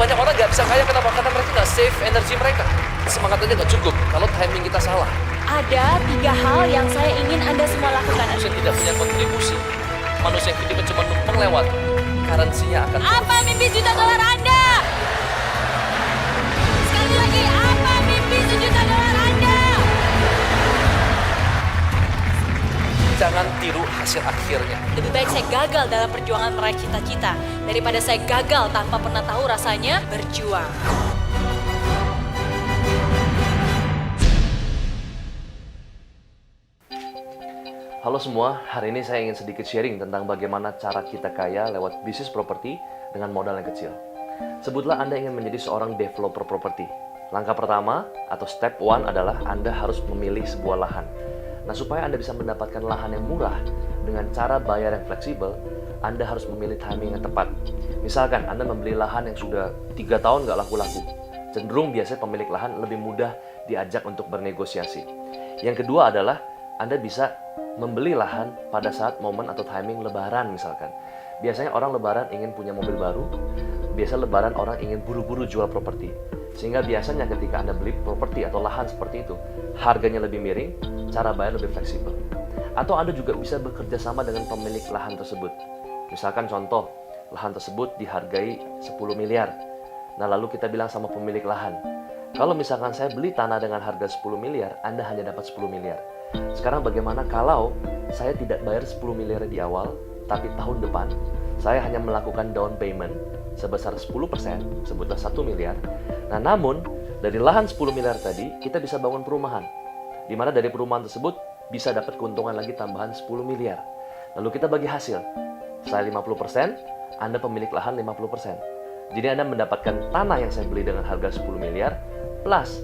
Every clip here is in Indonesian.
banyak orang nggak bisa kaya kenapa? Karena mereka nggak save energi mereka. Semangat aja nggak cukup kalau timing kita salah. Ada 3 hal yang saya ingin Anda semua lakukan. Manusia tidak punya kontribusi. Manusia yang hidupnya cuma numpang lewat. Currency-nya akan turun. Apa mimpi juta dolar Anda? Sekali lagi, apa mimpi sejuta dolar Anda? Jangan tiru hasil akhirnya. Lebih baik saya gagal dalam perjuangan meraih cita-cita daripada saya gagal tanpa pernah tahu rasanya berjuang. Halo semua, hari ini saya ingin sedikit sharing tentang bagaimana cara kita kaya lewat bisnis properti dengan modal yang kecil. Sebutlah Anda ingin menjadi seorang developer properti. Langkah pertama atau step 1 adalah Anda harus memilih sebuah lahan. Nah, supaya Anda bisa mendapatkan lahan yang murah dengan cara bayar yang fleksibel, Anda harus memilih timing yang tepat. Misalkan Anda membeli lahan yang sudah 3 tahun nggak laku-laku. Cenderung biasanya pemilik lahan lebih mudah diajak untuk bernegosiasi. Yang kedua adalah Anda bisa membeli lahan pada saat momen atau timing lebaran misalkan. Biasanya orang lebaran ingin punya mobil baru, biasa lebaran orang ingin buru-buru jual properti. Sehingga biasanya ketika Anda beli properti atau lahan seperti itu, harganya lebih miring, cara bayar lebih fleksibel. Atau Anda juga bisa bekerja sama dengan pemilik lahan tersebut. Misalkan contoh, lahan tersebut dihargai 10 miliar. Nah lalu kita bilang sama pemilik lahan, kalau misalkan saya beli tanah dengan harga 10 miliar, Anda hanya dapat 10 miliar. Sekarang bagaimana kalau saya tidak bayar 10 miliar di awal, tapi tahun depan saya hanya melakukan down payment sebesar 10%, sebutlah 1 miliar. Nah namun, dari lahan 10 miliar tadi, kita bisa bangun perumahan. Di mana dari perumahan tersebut bisa dapat keuntungan lagi tambahan 10 miliar. Lalu kita bagi hasil. Saya 50%, Anda pemilik lahan 50%. Jadi Anda mendapatkan tanah yang saya beli dengan harga 10 miliar, plus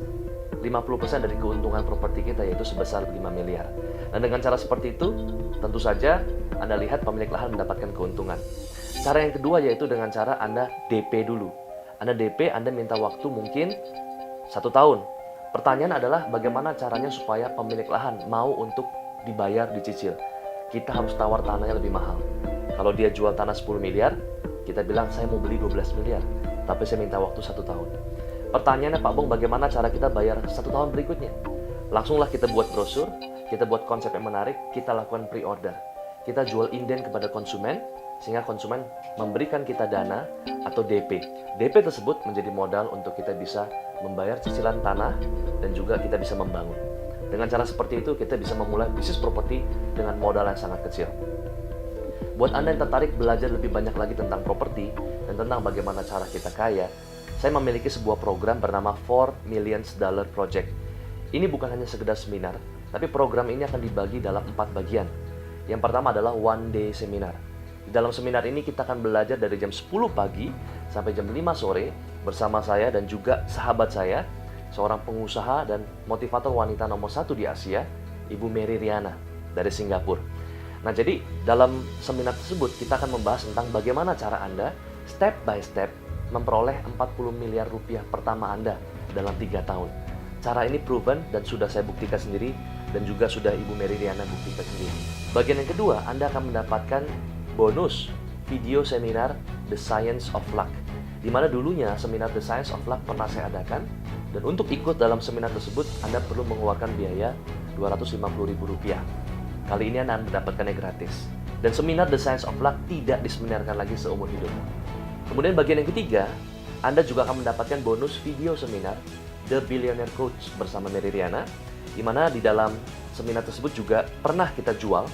50% dari keuntungan properti kita, yaitu sebesar 5 miliar. Dan dengan cara seperti itu, tentu saja Anda lihat pemilik lahan mendapatkan keuntungan. Cara yang kedua yaitu dengan cara Anda DP dulu. Anda DP, Anda minta waktu mungkin 1 tahun. Pertanyaan adalah bagaimana caranya supaya pemilik lahan mau untuk dibayar, dicicil. Kita harus tawar tanahnya lebih mahal. Kalau dia jual tanah 10 miliar, kita bilang saya mau beli 12 miliar, tapi saya minta waktu 1 tahun. Pertanyaannya, Pak Bong, bagaimana cara kita bayar 1 tahun berikutnya? Langsunglah kita buat brosur, kita buat konsep yang menarik, kita lakukan pre-order. Kita jual inden kepada konsumen, sehingga konsumen memberikan kita dana atau DP. DP tersebut menjadi modal untuk kita bisa membayar cicilan tanah dan juga kita bisa membangun. Dengan cara seperti itu, kita bisa memulai bisnis properti dengan modal yang sangat kecil. Buat Anda yang tertarik belajar lebih banyak lagi tentang properti dan tentang bagaimana cara kita kaya, saya memiliki sebuah program bernama $4 Million Project. Ini bukan hanya sekedar seminar, tapi program ini akan dibagi dalam 4 bagian. Yang pertama adalah one day seminar. Di dalam seminar ini kita akan belajar dari jam 10 pagi sampai jam 5 sore bersama saya dan juga sahabat saya, seorang pengusaha dan motivator wanita nomor 1 di Asia, Ibu Mary Riana dari Singapura. Nah, jadi dalam seminar tersebut kita akan membahas tentang bagaimana cara Anda step by step memperoleh 40 miliar rupiah pertama Anda dalam 3 tahun. Cara ini proven dan sudah saya buktikan sendiri dan juga sudah Ibu Mary Riana buktikan sendiri. Bagian yang kedua, Anda akan mendapatkan bonus video seminar The Science of Luck, di mana dulunya seminar The Science of Luck pernah saya adakan, dan untuk ikut dalam seminar tersebut Anda perlu mengeluarkan biaya Rp250.000. Kali ini Anda mendapatkannya gratis. Dan seminar The Science of Luck tidak diseminarkan lagi seumur hidup. Kemudian bagian yang ketiga, Anda juga akan mendapatkan bonus video seminar The Billionaire Coach bersama Mary Riana, di mana di dalam seminar tersebut juga pernah kita jual,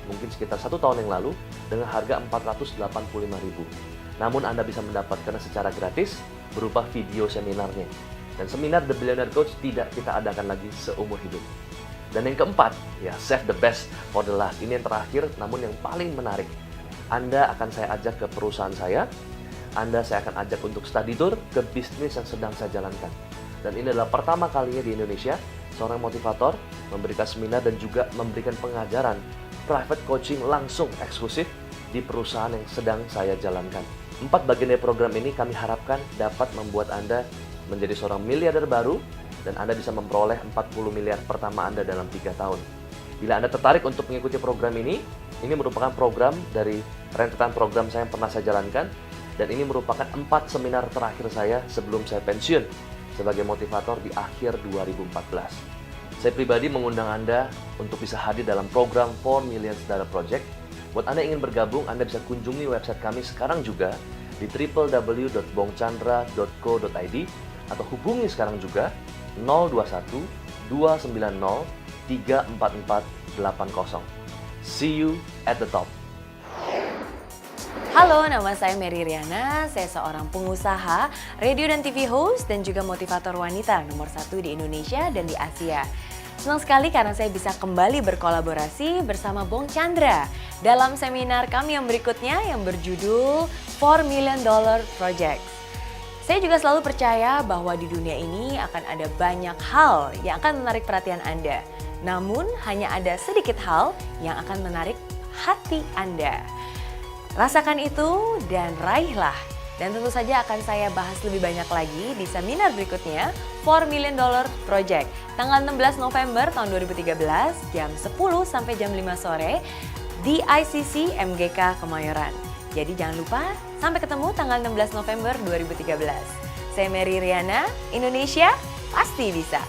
mungkin sekitar 1 tahun yang lalu, dengan harga Rp485.000. Namun Anda bisa mendapatkannya secara gratis berupa video seminarnya. Dan seminar The Billionaire Coach tidak kita adakan lagi seumur hidup. Dan yang keempat, ya save the best for the last. Ini yang terakhir, namun yang paling menarik. Anda akan saya ajak ke perusahaan saya akan ajak untuk study tour ke bisnis yang sedang saya jalankan. Dan ini adalah pertama kalinya di Indonesia, seorang motivator memberikan seminar dan juga memberikan pengajaran private coaching langsung eksklusif di perusahaan yang sedang saya jalankan. 4 bagian dari program ini kami harapkan dapat membuat Anda menjadi seorang miliarder baru dan Anda bisa memperoleh 40 miliar pertama Anda dalam 3 tahun. Bila Anda tertarik untuk mengikuti program ini merupakan program dari rentetan program saya yang pernah saya jalankan, Dan ini merupakan 4 seminar terakhir saya sebelum saya pensiun sebagai motivator di akhir 2014. Saya pribadi mengundang Anda untuk bisa hadir dalam program 4 Million Dollar Project. Buat Anda yang ingin bergabung, Anda bisa kunjungi website kami sekarang juga di www.bongchandra.co.id atau hubungi sekarang juga 021 290 34480. See you at the top. Halo, nama saya Mary Riana. Saya seorang pengusaha, radio dan TV host, dan juga motivator wanita nomor 1 di Indonesia dan di Asia. Senang sekali karena saya bisa kembali berkolaborasi bersama Bong Chandra dalam seminar kami yang berikutnya yang berjudul 4 Million Dollar Project. Saya juga selalu percaya bahwa di dunia ini akan ada banyak hal yang akan menarik perhatian Anda. Namun hanya ada sedikit hal yang akan menarik hati Anda. Rasakan itu dan raihlah. Dan tentu saja akan saya bahas lebih banyak lagi di seminar berikutnya 4 Million Dollar Project. Tanggal 16 November tahun 2013 jam 10 sampai jam 5 sore di ICC MGK Kemayoran. Jadi jangan lupa, sampai ketemu tanggal 16 November 2013. Saya Mary Riana, Indonesia pasti bisa.